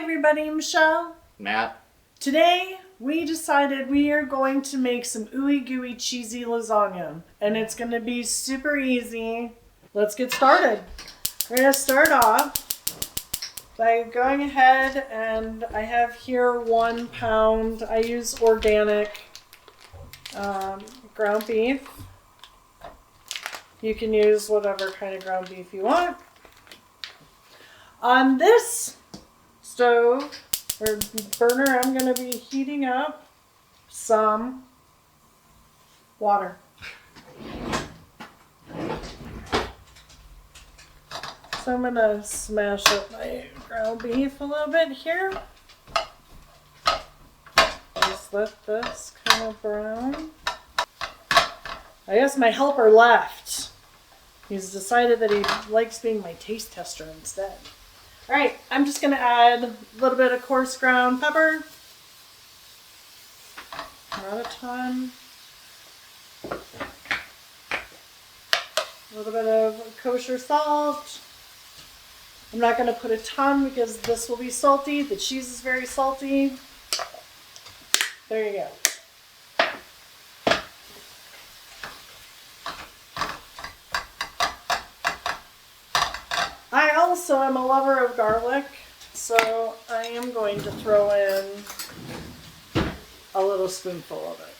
everybody, Michelle. Matt. Today we decided we are going to make some ooey gooey cheesy lasagna. And it's going to be super easy. Let's get started. We're going to start off by going ahead, and I have here 1 pound. I use organic ground beef. You can use whatever kind of ground beef you want. On this stove or burner, I'm going to be heating up some water. So I'm going to smash up my ground beef a little bit here. Just let this kind of brown. I guess my helper left. He's decided that he likes being my taste tester instead. All right, I'm just going to add a little bit of coarse ground pepper. Not a ton. A little bit of kosher salt. I'm not going to put a ton because this will be salty. The cheese is very salty. There you go. I also am a lover of garlic, so I am going to throw in a little spoonful of it.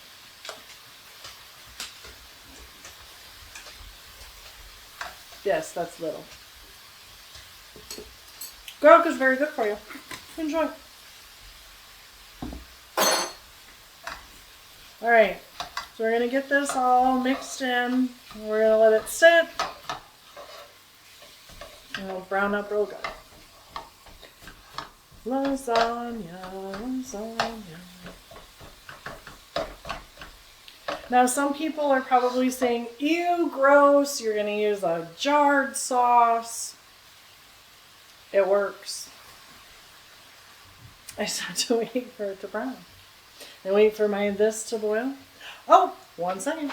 Yes, that's little. Garlic is very good for you. Enjoy. Alright, so we're going to get this all mixed in. We're going to let it sit. And it'll brown up real good. Lasagna, lasagna. Now some people are probably saying, ew, gross, you're going to use a jarred sauce. It works. I just have to wait for it to brown. And wait for this to boil. Oh, 1 second.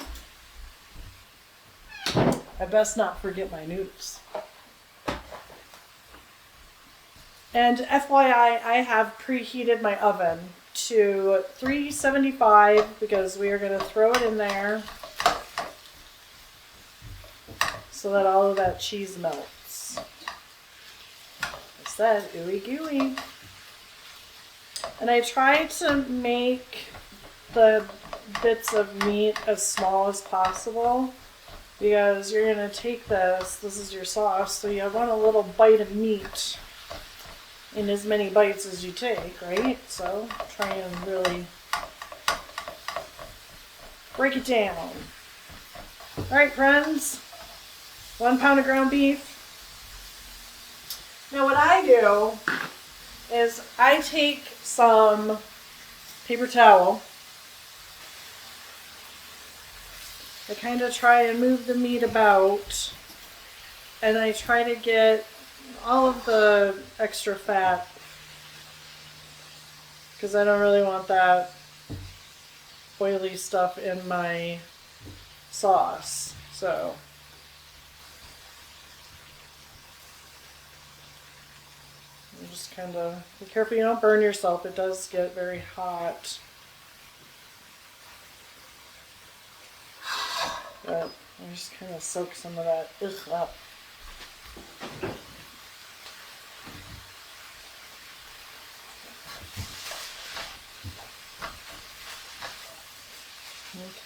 I best not forget my noodles. And FYI, I have preheated my oven to 375 because we are going to throw it in there so that all of that cheese melts. I said ooey gooey. And I try to make the bits of meat as small as possible because you're going to take this is your sauce, so you want a little bite of meat in as many bites as you take, right? So try and really break it down. All right, friends, 1 pound of ground beef. Now what I do is I take some paper towel. I kind of try and move the meat about, and I try to get all of the extra fat because I don't really want that oily stuff in my sauce. So you just kind of be careful you don't burn yourself. It does get very hot. But I just kind of soak some of that up.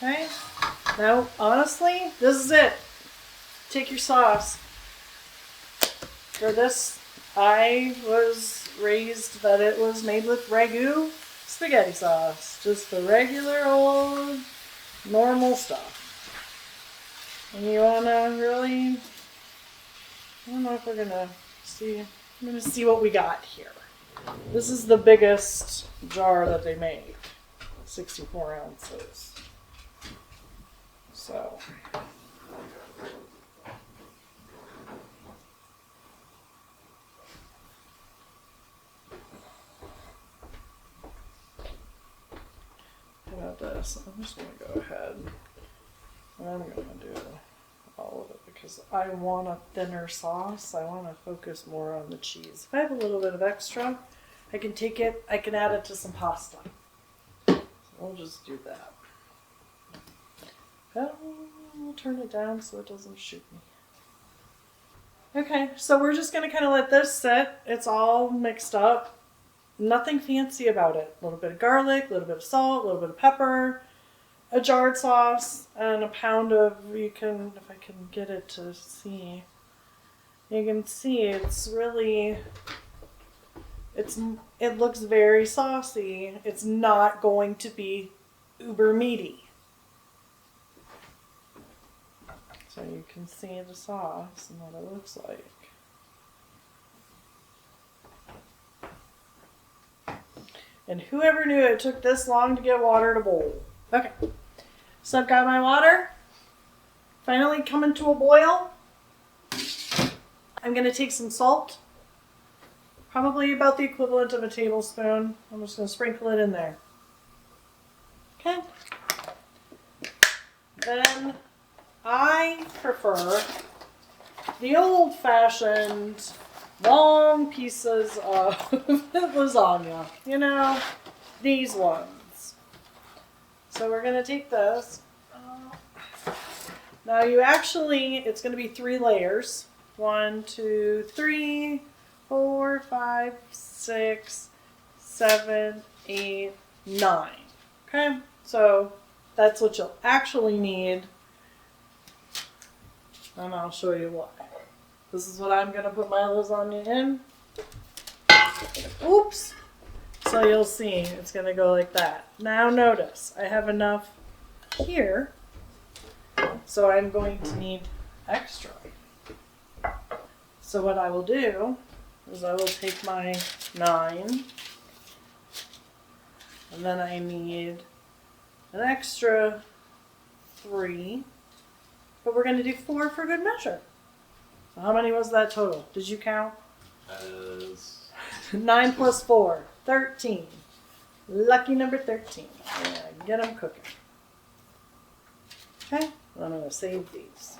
Okay, now honestly, this is it. Take your sauce. For this, I was raised that it was made with ragu spaghetti sauce. Just the regular old normal stuff. And you want to really, I don't know if we're going to see, I'm going to see what we got here. This is the biggest jar that they make, 64 ounces. So, how about this? I'm just going to go ahead and I'm going to do all of it because I want a thinner sauce. I want to focus more on the cheese. If I have a little bit of extra, I can take it, I can add it to some pasta. So we'll just do that. We'll turn it down so it doesn't shoot me. Okay, so we're just going to kind of let this sit. It's all mixed up. Nothing fancy about it. A little bit of garlic, a little bit of salt, a little bit of pepper, a jarred sauce, and a pound of, you can, if I can get it to see, you can see it's really, it looks very saucy. It's not going to be uber meaty. So you can see the sauce and what it looks like. And whoever knew it took this long to get water to boil. Okay, so I've got my water finally coming to a boil. I'm going to take some salt, probably about the equivalent of a tablespoon. I'm just going to sprinkle it in there. Okay. Then I prefer the old-fashioned long pieces of lasagna. You know, these ones. So we're going to take this. Now you actually, it's going to be 3 layers. 1, 2, 3, 4, 5, 6, 7, 8, 9. Okay, so that's what you'll actually need. And I'll show you why. This is what I'm going to put my lasagna in. Oops. So you'll see it's going to go like that. Now notice I have enough here. So I'm going to need extra. So what I will do is I will take my 9. And then I need an extra 3. But we're going to do 4 for good measure. So how many was that total? Did you count? That is 9 plus 4, 13. Lucky number 13. Yeah, get them cooking. Okay, well, I'm going to save these.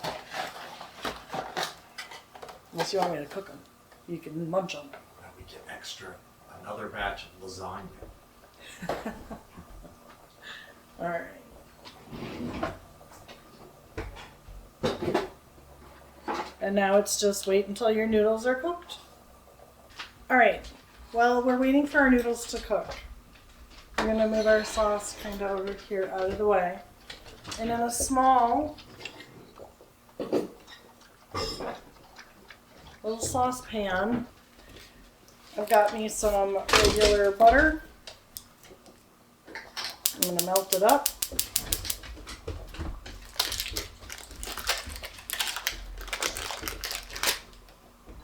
Unless you want me to cook them. You can munch on them. well, we get another batch of lasagna. Alright. And now it's just wait until your noodles are cooked. Alright, well, we're waiting for our noodles to cook. We're going to move our sauce kind of over here out of the way. And in a small little saucepan, I've got me some regular butter. I'm going to melt it up.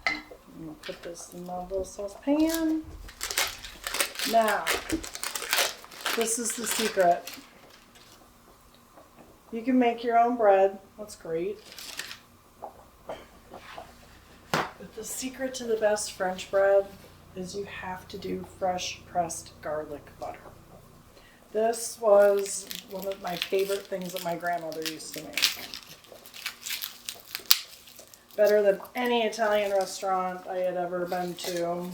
I'm going to put this in my little saucepan. Now, this is the secret. You can make your own bread. That's great. But the secret to the best French bread is you have to do fresh pressed garlic butter. This was one of my favorite things that my grandmother used to make. Better than any Italian restaurant I had ever been to.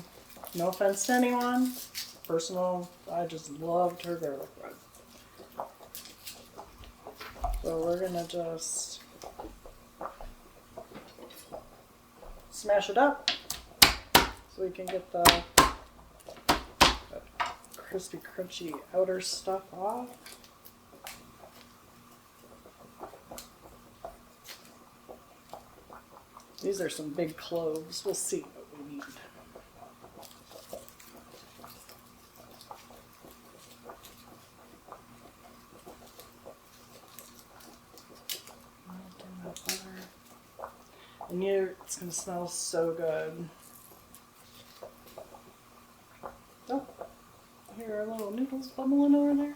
No offense to anyone. Personal, I just loved her garlic bread. So we're gonna just smash it up so we can get the crispy, crunchy outer stuff off. These are some big cloves. We'll see what we need. And it's going to smell so good. Oh, here are little noodles bubbling over there.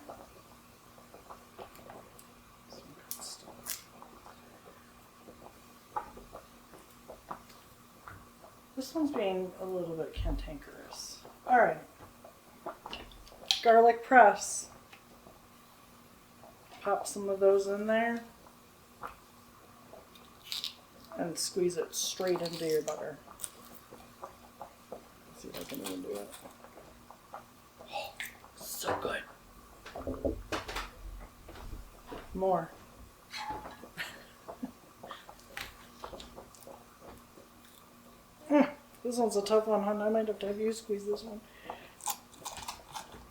Some good stuff. This one's being a little bit cantankerous. Alright. Garlic press. Pop some of those in there. And squeeze it straight into your butter. Let's see if I can even do it. More. This one's a tough one, hon. I might have to have you squeeze this one.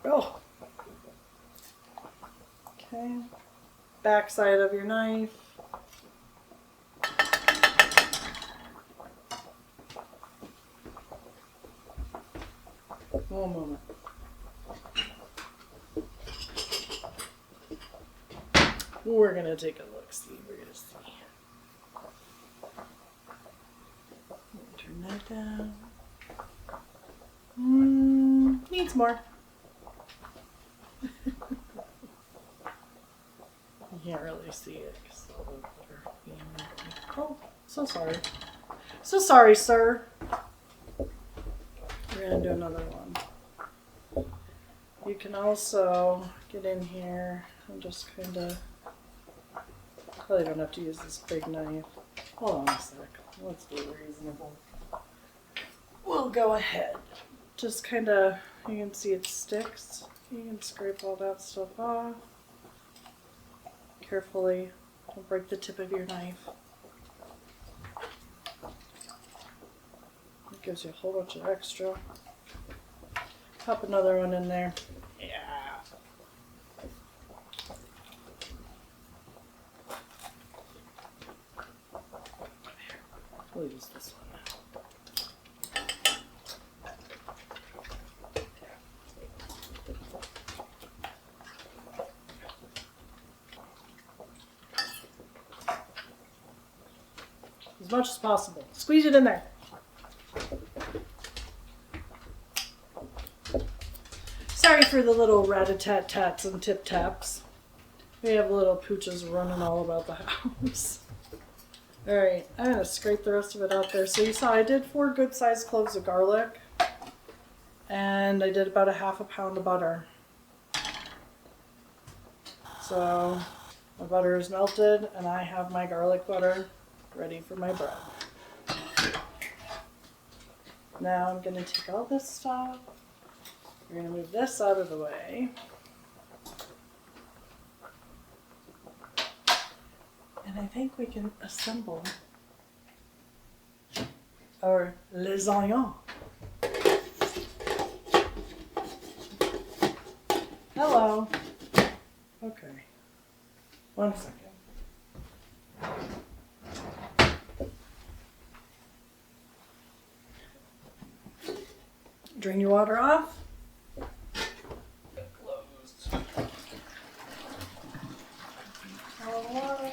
Oh. Okay. Back side of your knife. One moment. We're gonna take a look, see. We're gonna see. Turn that down. Needs more. You can't really see it because all the glitter being melty. Oh, so sorry. So sorry, sir. We're gonna do another one. You can also get in here and just kind of. Probably don't have to use this big knife. Hold on a sec. Let's be reasonable. We'll go ahead. Just kind of, you can see it sticks. You can scrape all that stuff off. Carefully. Don't break the tip of your knife. It gives you a whole bunch of extra. Pop another one in there. Yeah. We'll use this one now. As much as possible. Squeeze it in there. Sorry for the little rat-a-tat-tats and tip-taps. We have little pooches running all about the house. Alright, I'm going to scrape the rest of it out there. So you saw I did 4 good-sized cloves of garlic. And I did about a half a pound of butter. So my butter is melted and I have my garlic butter ready for my bread. Now I'm going to take all this stuff. We're going to move this out of the way. And I think we can assemble our lasagna. Hello. Okay. 1 second. Drain your water off. Closed. All water.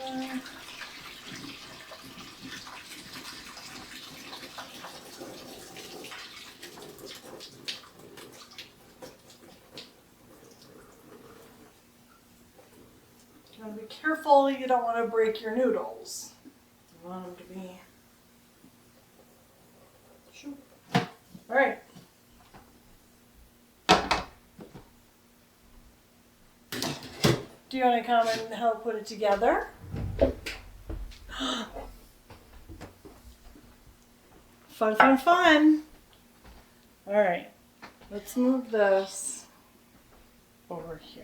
You want to be careful, you don't want to break your noodles. You want them to be... Shoot. All right. Do you want to come and help put it together? Fun, fun, fun. All right. Let's move this over here.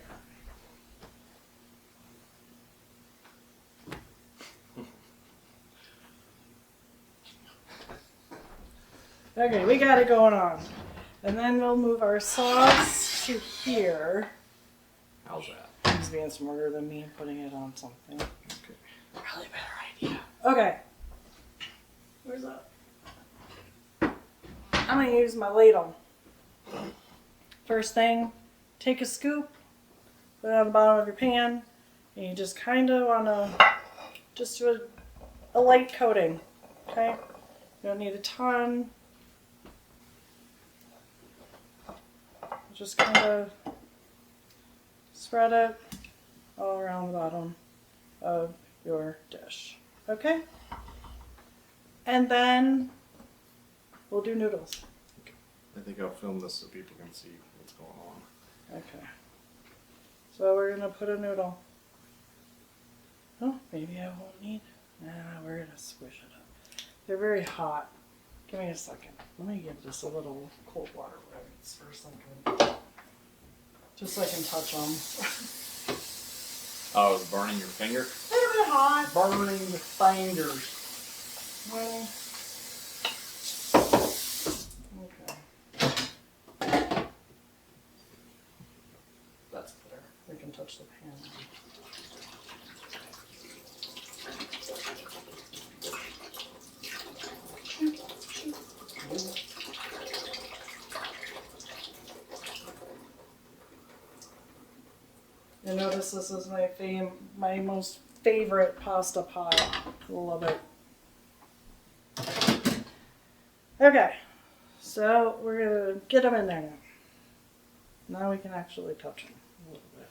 Okay, we got it going on. And then we'll move our sauce to here. How's that? He's being smarter than me, putting it on something. Okay. Probably a better idea. Okay. Where's that? I'm going to use my ladle. First thing, take a scoop, put it on the bottom of your pan, and you just kind of want to just do a light coating. Okay? You don't need a ton. Just kind of spread it all around the bottom of your dish. Okay? And then we'll do noodles. Okay. I think I'll film this so people can see what's going on. Okay. So we're going to put a noodle. Oh, maybe I won't need. Nah, we're going to squish it up. They're very hot. Give me a second. Let me give this a little cold water rinse for a second. Just so I can touch them. Oh, it's burning your finger? A little bit hot. Burning the fingers. Well, okay. That's better. We can touch the pan now. You notice this is my most favorite pasta pot. Love it. Okay, so we're gonna get them in there now. Now we can actually touch them a little bit.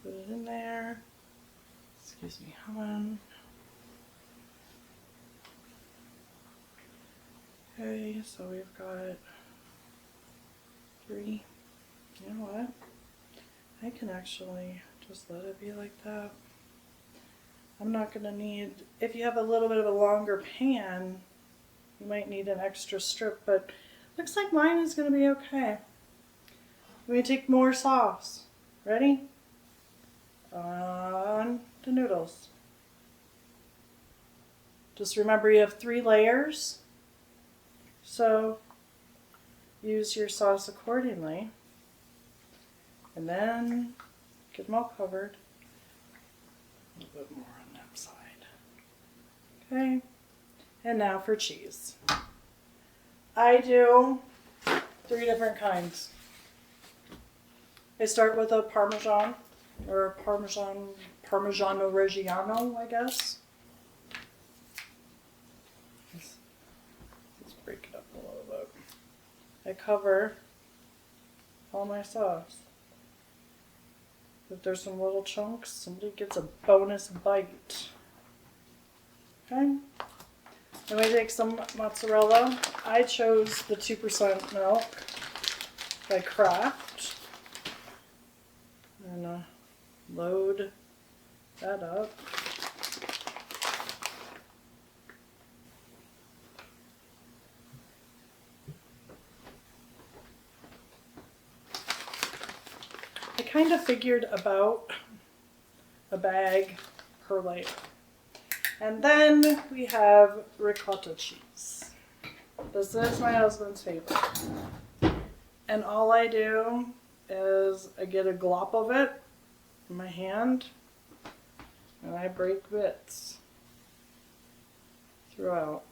Put it in there. Excuse me, hold on. Okay, so we've got 3. You know what? I can actually just let it be like that. I'm not going to need, if you have a little bit of a longer pan, you might need an extra strip, but looks like mine is going to be okay. We're going to take more sauce. Ready? On the noodles. Just remember you have 3 layers, so use your sauce accordingly. And then get them all covered. A little bit more on that side. Okay. And now for cheese. I do 3 different kinds. I start with a Parmesan or a Parmesan Parmigiano Reggiano, I guess. Let's break it up a little bit. I cover all my sauce. If there's some little chunks, somebody gets a bonus bite. Okay. Then we take some mozzarella. I chose the 2% milk by Kraft. And load that up. I kind of figured about a bag per layer. And then we have ricotta cheese. This is my husband's favorite. And all I do is I get a glop of it in my hand and I break bits throughout.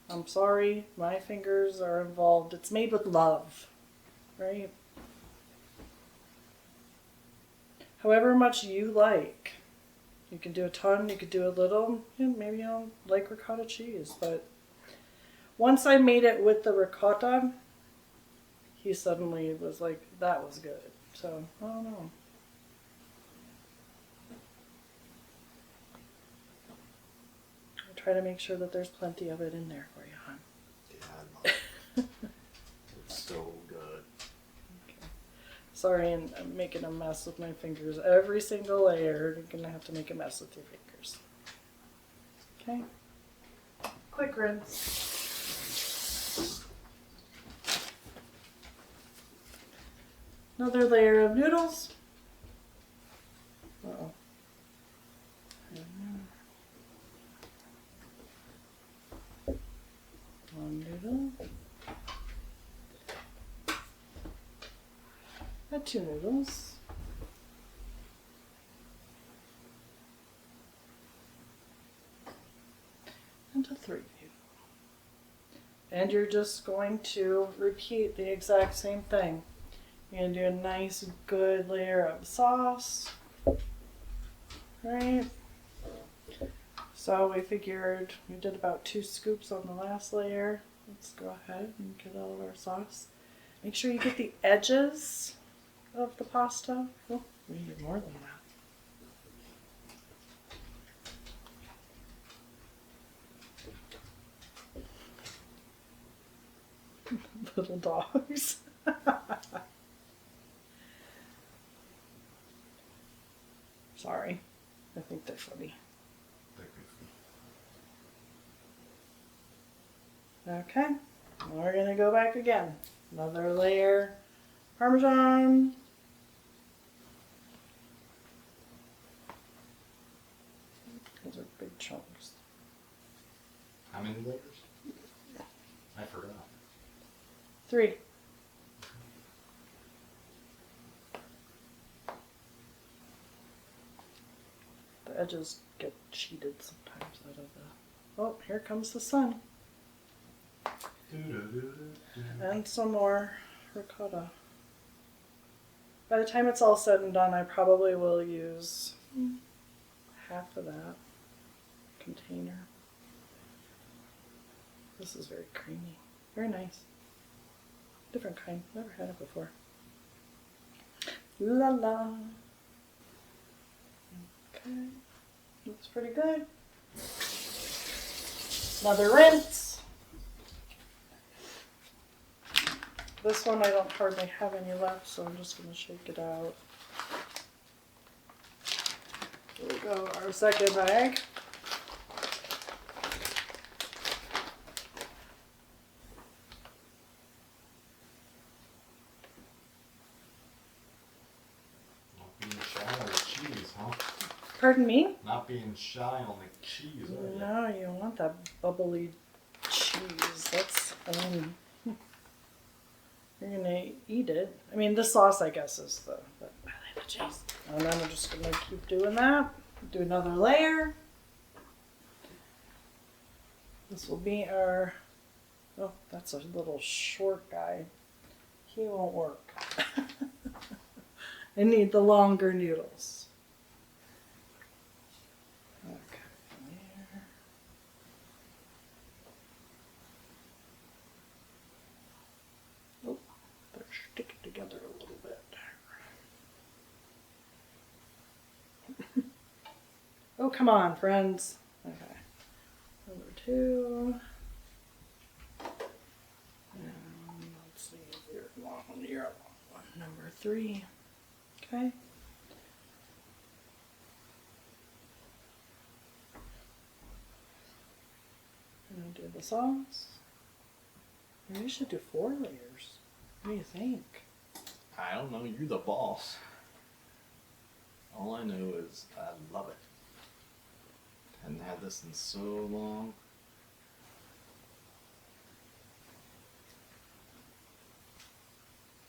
I'm sorry, my fingers are involved. It's made with love, right? However much you like. You can do a ton, you could do a little. Yeah, maybe you don't like ricotta cheese, but once I made it with the ricotta, he suddenly was like, that was good. So, I don't know. I try to make sure that there's plenty of it in there for you, hon. Yeah, I love it. It's so good. Sorry, and I'm making a mess with my fingers. Every single layer, you're going to have to make a mess with your fingers. Okay? Quick rinse. Another layer of noodles. Uh-oh. One noodle. Got 2 noodles. And a 3 noodle. And you're just going to repeat the exact same thing. You're going to do a nice, good layer of sauce. Right? So we figured we did about 2 scoops on the last layer. Let's go ahead and get all of our sauce. Make sure you get the edges of the pasta. Oh, we need more than that. Little dogs. Sorry. I think they're funny. Okay. We're going to go back again. Another layer. Parmesan. chunks. How many layers? I forgot. 3. The edges get cheated sometimes out of the... Oh, here comes the sun. And some more ricotta. By the time it's all said and done, I probably will use half of that container. This is very creamy. Very nice. Different kind. Never had it before. La la. Okay. Looks pretty good. Another rinse. This one I don't hardly have any left, so I'm just going to shake it out. Here we go, our second bag. Not being shy on the cheese, huh? Pardon me? Not being shy on the cheese, are you? No, you want that bubbly cheese. That's, I mean, you're gonna eat it. I mean, the sauce, I guess, is the cheese. And then I'm just gonna keep doing that. Do another layer. This will be our, oh, that's a little short guy. He won't work. I need the longer noodles. Okay, there. Oh, they're sticking together a little bit. Oh, come on, friends. Okay. Number 2. And let's see, you're long one, you're a long one. Number 3. Okay. And do the sauce. Maybe we should do 4 layers. What do you think? I don't know, you're the boss. All I know is I love it. Hadn't had this in so long.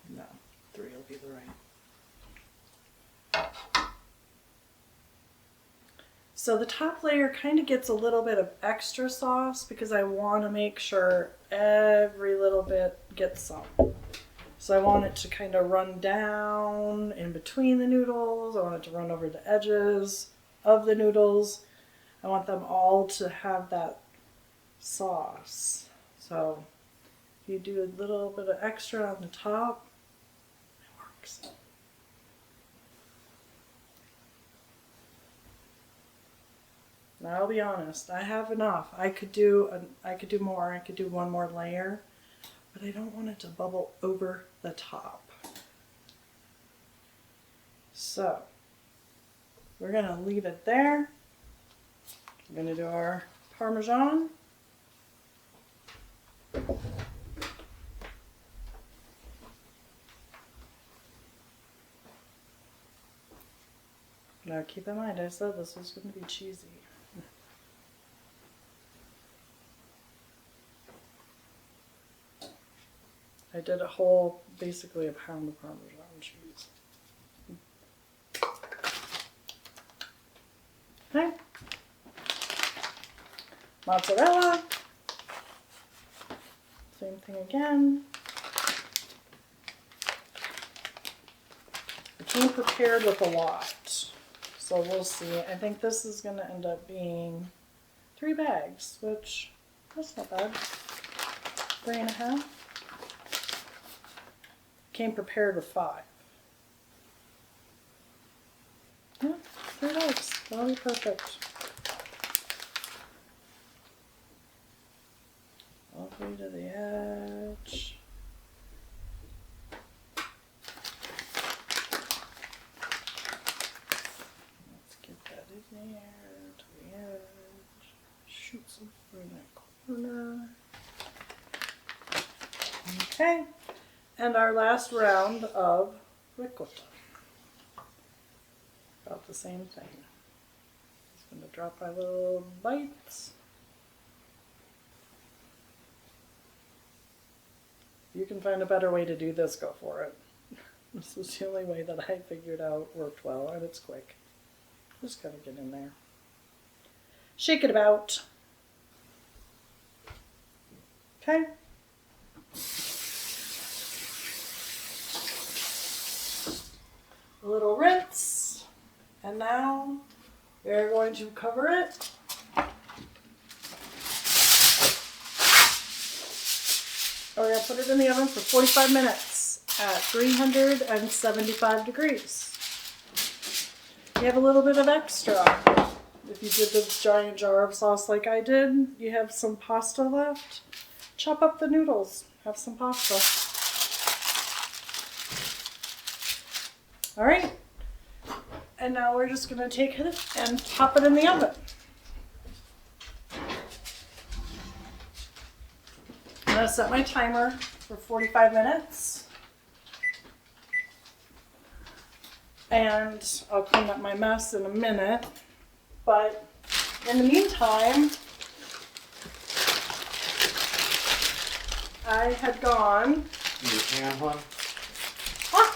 No, 3 will be the right. So the top layer kind of gets a little bit of extra sauce because I want to make sure every little bit gets some. So I want it to kind of run down in between the noodles. I want it to run over the edges of the noodles. I want them all to have that sauce. So if you do a little bit of extra on the top, it works. Now I'll be honest, I have enough. I could do more. I could do 1 more layer, but I don't want it to bubble over the top. So we're gonna leave it there. We're gonna do our Parmesan. Now keep in mind, I said this was gonna be cheesy. I did basically a pound of Parmesan cheese. Okay. Mozzarella. Same thing again. I came prepared with a lot, so we'll see. I think this is going to end up being 3 bags, which that's not bad. 3.5. Came prepared with 5. Yeah, 3 bags. That'll be perfect. All the way to the edge. Let's get that in there to the edge. Shoot some in that corner. Okay. And our last round of ricotta. About the same thing. I'm gonna drop my little bites. If you can find a better way to do this, go for it. This is the only way that I figured out worked well, and it's quick. Just gotta get in there. Shake it about. Okay. A little rinse. And now we're going to cover it. We're going to put it in the oven for 45 minutes at 375 degrees. You have a little bit of extra. If you did the giant jar of sauce like I did, you have some pasta left. Chop up the noodles. Have some pasta. All right. And now we're just going to take it and pop it in the oven. I'm going to set my timer for 45 minutes. And I'll clean up my mess in a minute. But in the meantime, I had gone. You can, hon?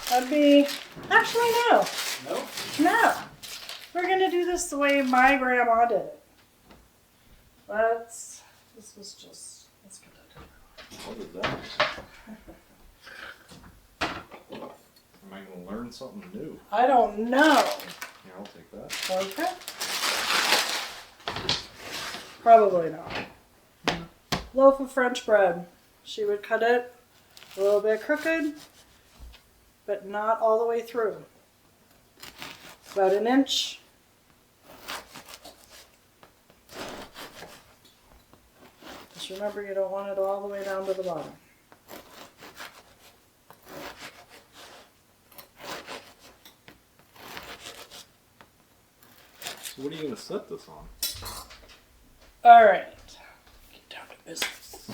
That'd be. Actually, no. No? No. We're going to do this the way my grandma did it. This was just. Let's get it. What is that? Am I going to learn something new? I don't know. Here, I'll take that. Okay. Probably not. Loaf of French bread. She would cut it a little bit crooked, but not all the way through. About an inch. Just remember, you don't want it all the way down to the bottom. So what are you going to set this on? All right. Get down to business.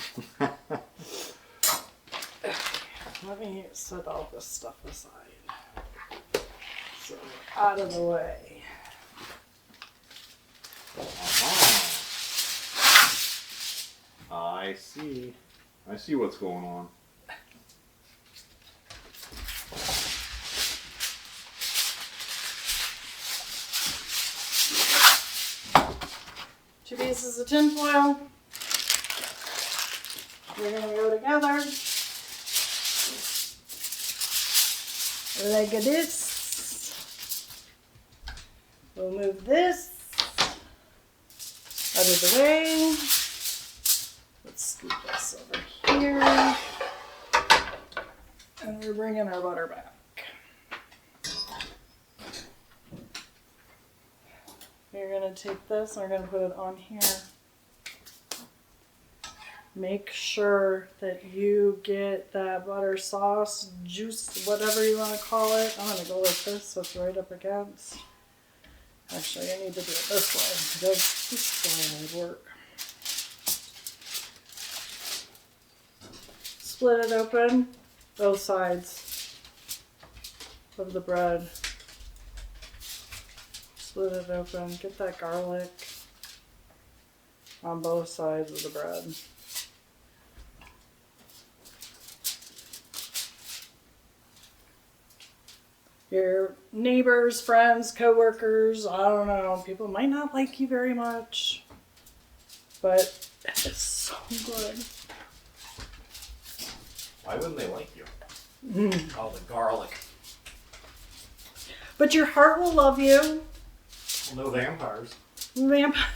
Let me set all this stuff aside. So we're out of the way. I see. I see what's going on. Two pieces of tin foil. They're going to go together like this. We'll move this out of the way. Let's scoop this over here. And we're bringing our butter back. You're going to take this and we're going to put it on here. Make sure that you get that butter sauce, juice, whatever you want to call it. I'm going to go like this so it's right up against. Actually, I need to do it this way because this way would work. Split it open, both sides of the bread. Split it open, get that garlic on both sides of the bread. Your neighbors, friends, coworkers, I don't know, people might not like you very much, but it's so good. Why wouldn't they like you? Mm. All the garlic. But your heart will love you. No vampires. Vampire.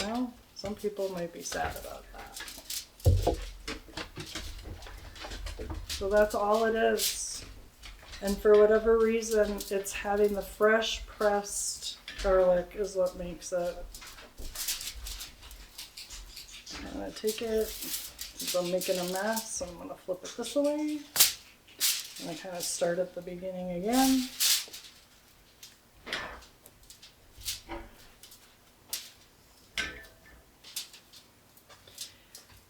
Well, some people might be sad about that. So that's all it is. And for whatever reason, it's having the fresh pressed garlic is what makes it. I'm going to take it, since I'm making a mess, I'm going to flip it this way. And I kind of start at the beginning again.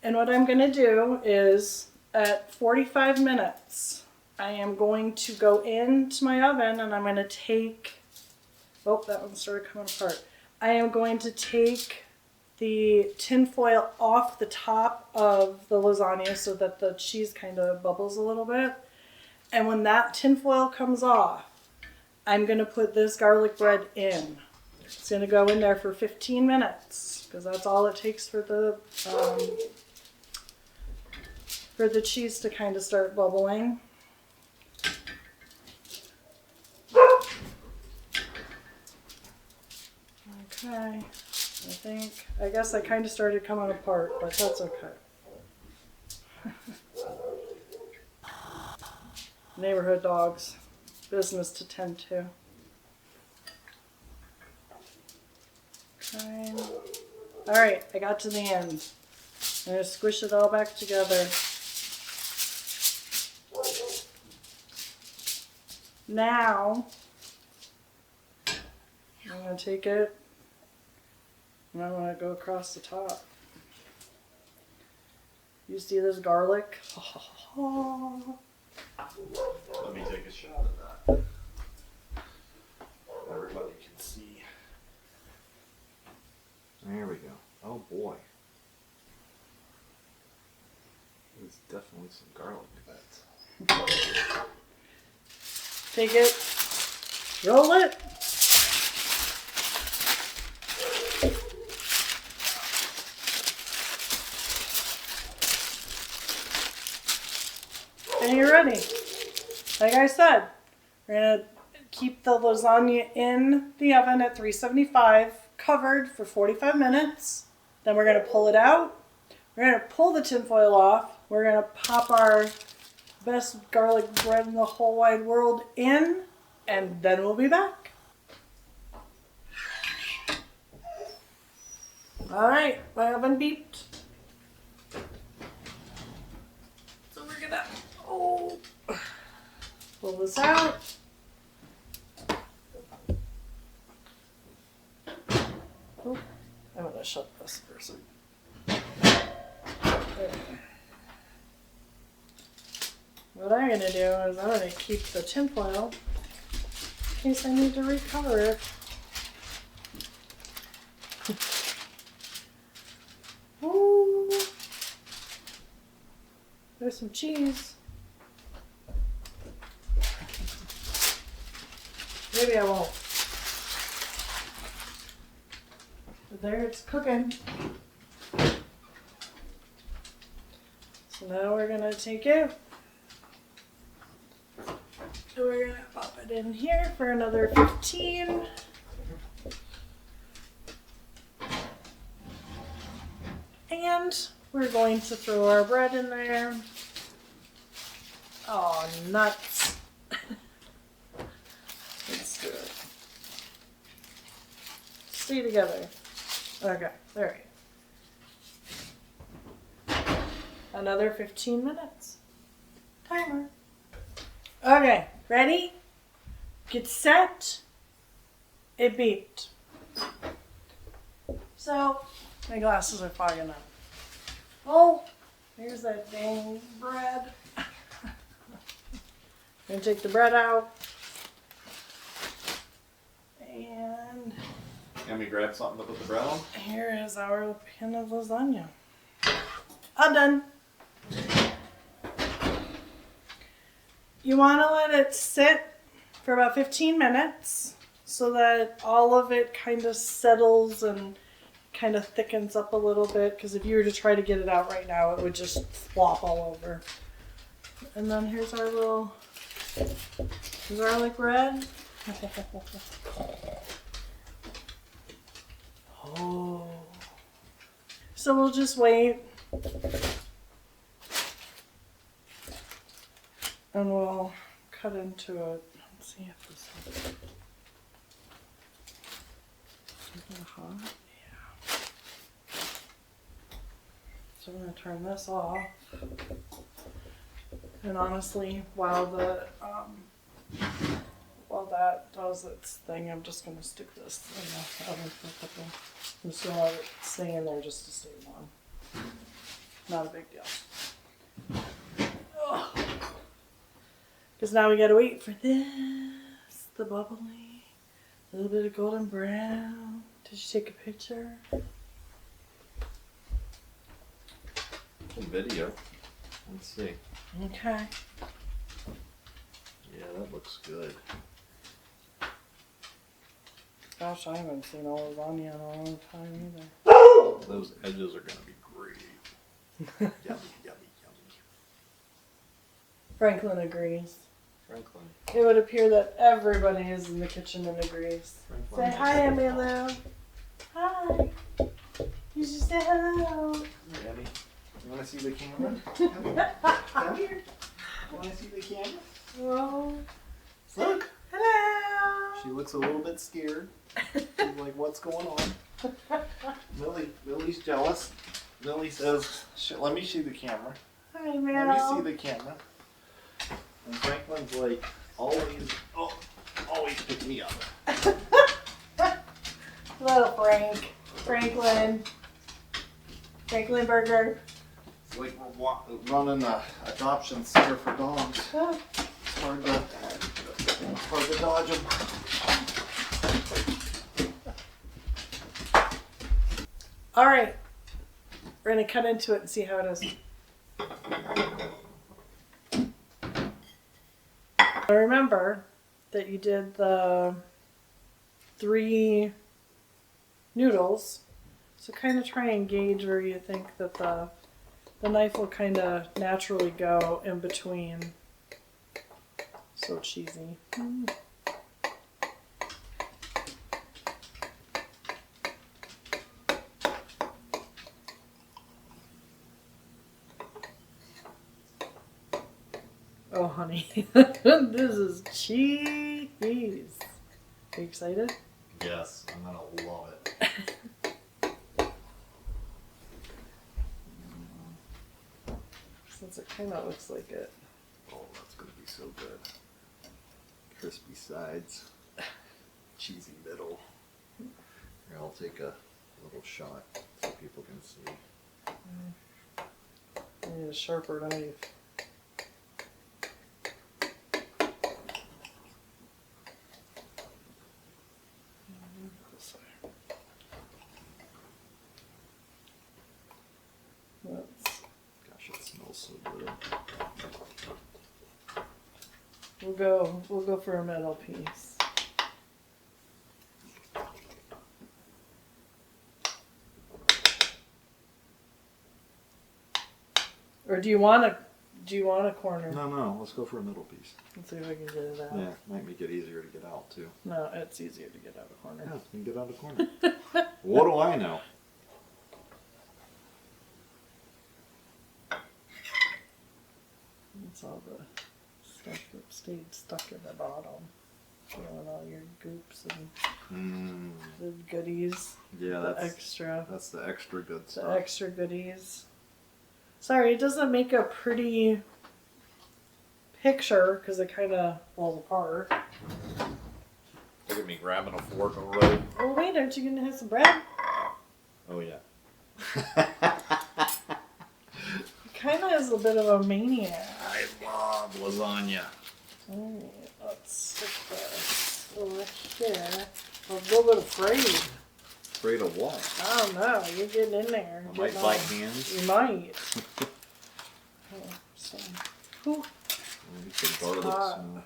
And what I'm going to do is at 45 minutes, I am going to go into my oven and I'm going to take Oh, that one started coming apart. I am going to take the tin foil off the top of the lasagna so that the cheese kind of bubbles a little bit. And when that tin foil comes off, I'm going to put this garlic bread in. It's going to go in there for 15 minutes because that's all it takes for the cheese to kind of start bubbling. Okay, I guess I kind of started coming apart, but that's okay. Neighborhood dogs, business to tend to. Okay. All right, I got to the end. I'm gonna squish it all back together. Now, I'm gonna take it and I'm gonna go across the top. You see this garlic? Let me take a shot of that. Everybody can see. There we go. Oh boy. There's definitely some garlic bits. Take it, roll it. And you're ready. Like I said, we're gonna keep the lasagna in the oven at 375, covered for 45 minutes. Then we're gonna pull it out. We're gonna pull the tin foil off. We're gonna pop our best garlic bread in the whole wide world in, and then we'll be back. All right, my oven beeped. So we're gonna pull this out. Oh, I'm gonna shut this for a second. What I'm gonna do is I'm gonna keep the tin foil in case I need to recover it. Ooh, there's some cheese. Maybe I won't. But there it's cooking. So now we're gonna take it. So we're gonna pop it in here for another 15. And we're going to throw our bread in there. Oh, nuts. Let's do it. Stay together. Okay, there we go. Another 15 minutes. Timer. Okay, ready? Get set. It beeped. So, my glasses are fogging up. Oh, here's that dang bread. I'm gonna take the bread out. And Let me grab something to put the bread on. here is our pan of lasagna. All done. You want to let it sit for about 15 minutes so that all of it kind of settles and kind of thickens up a little bit, because if you were to try to get it out right now, it would just flop all over. And then here's our little garlic bread. Oh. So we'll just wait. And we'll cut into it. Let's see if this is hot. Yeah. So I'm going to turn this off. And honestly, while that does its thing, I'm just going to stick this in the oven for a couple. I'm just going to let it stay in there just to stay warm. Not a big deal. Because now we got to wait for this, the bubbly A little bit of golden brown. Did you take a picture? Video. Let's see. Okay. Yeah, that looks good. Gosh, I haven't seen a lasagna in a long time either. Those edges are going to be great. Yummy, yummy, yummy. Franklin agrees. Franklin. It would appear that everybody is in the kitchen and agrees. Franklin. Say hi, Emilu. Hi. You should say hello. Here, Emmy. You want to see the camera? Come here. You want to see the camera? Oh. Look. Hello. She looks a little bit scared. She's like, what's going on? Millie's jealous. Millie says, let me see the camera. Hi, Mel. Let me see the camera. And Franklin's like, always pick me up. Little Frank. Franklin. Franklin Burger. It's like we're running an adoption center for dogs. Oh. It's hard to dodge them. All right. We're going to cut into it and see how it is. Remember that you did the 3 noodles. So kind of try and gauge where you think that the knife will kind of naturally go in between. So cheesy. Oh, honey. This is cheese. Are you excited? Yes, I'm gonna love it. Since it kind of looks like it. Oh, that's gonna be so good. Crispy sides, cheesy middle. Here, I'll take a little shot so people can see. I need a sharper knife. Gosh, it smells so good. We'll go for a middle piece. Or do you want a corner? No, let's go for a middle piece. Let's see if I can get it out. Yeah, might make it easier to get out too. No, it's easier to get out a corner. Yeah, you can get out a corner. What do I know? It's all the stuff that stayed stuck in the bottom. Feeling all your goops and the goodies. Yeah, That's the extra good stuff. The extra goodies. Sorry, it doesn't make a pretty picture because it kind of falls apart. Look at me grabbing a fork already. Oh wait, aren't you gonna have some bread? Oh yeah. Kind of is a bit of a maniac. I love lasagna. Alright, let's stick this over here. I'm a little bit afraid. Afraid of what? I don't know. You're getting in there. I might bite hands. You might. So, whew. Some garlic smell.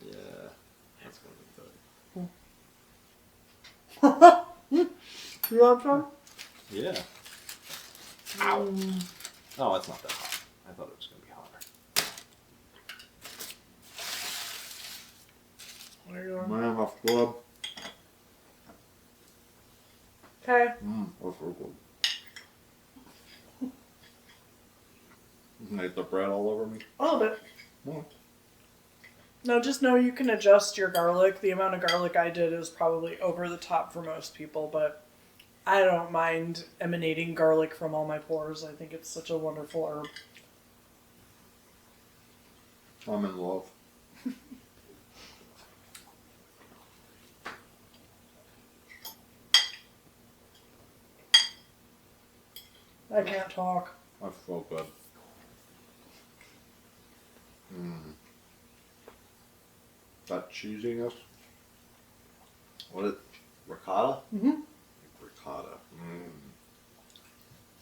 Yeah, that's gonna be good. You want some? Yeah. Ow. Oh, it's not that hot. I thought it was gonna be hotter. There you are. Man, my club. Okay. That's real good. Made the bread all over me. A little bit. Mm. No, just know you can adjust your garlic. The amount of garlic I did is probably over the top for most people, but I don't mind emanating garlic from all my pores. I think it's such a wonderful herb. I'm in love. I can't talk. That's so good. That cheesiness. What is ricotta? Mm-hmm. Ricotta.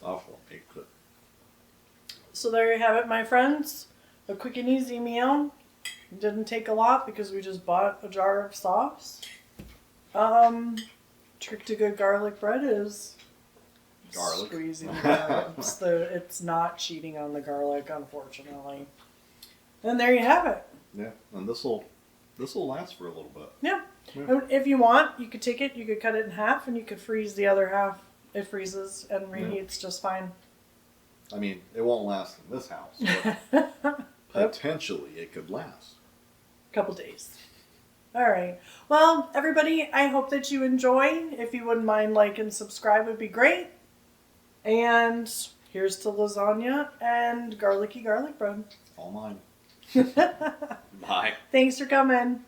Awful. Make it. So there you have it, my friends. A quick and easy meal. Didn't take a lot because we just bought a jar of sauce. Trick to good garlic bread is Garlic. squeezing the herbs. It's not cheating on the garlic, unfortunately. And there you have it. Yeah, and this will last for a little bit. Yeah. Yeah. And if you want, you could take it, you could cut it in half, and you could freeze the other half. It freezes and reheats just fine. I mean, it won't last in this house, but potentially it could last. Couple days. All right. Well, everybody, I hope that you enjoy. If you wouldn't mind, like and subscribe would be great. And here's to lasagna and garlicky garlic bread. All mine. Bye. Thanks for coming.